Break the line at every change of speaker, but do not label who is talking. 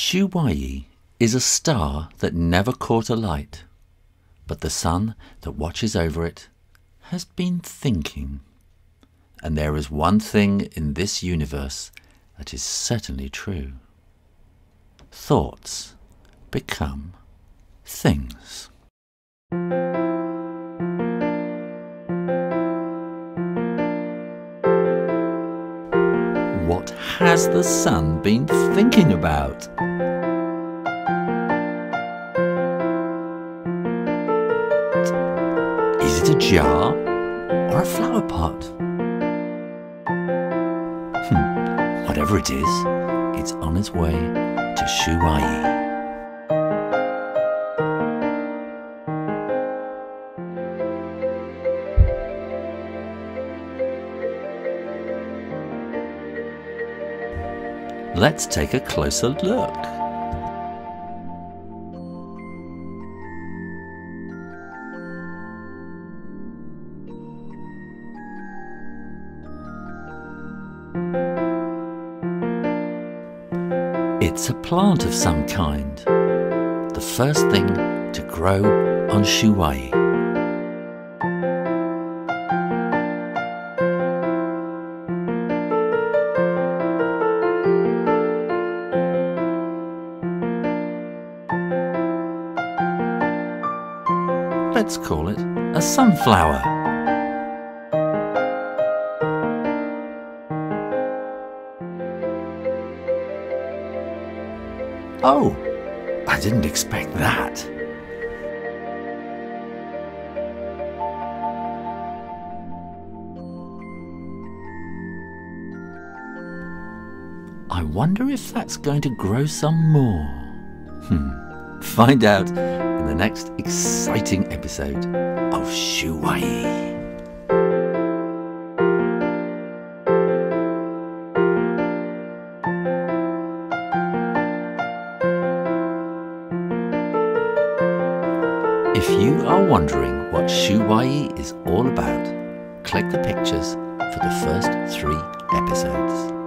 Shoowaii is a star that never caught a light, but the sun that watches over it has been thinking. And there is one thing in this universe that is certainly true. Thoughts become things. What has the sun been thinking about? Is it a jar or a flower pot? Whatever it is, it's on its way to Shoowaii. Let's take a closer look. It's a plant of some kind, the first thing to grow on Shoowaii. Let's call it a sunflower. Oh, I didn't expect that. I wonder if that's going to grow some more. Find out in the next exciting episode of Shoowaii. If you are wondering what Shoowaii is all about, click the pictures for the first 3 episodes.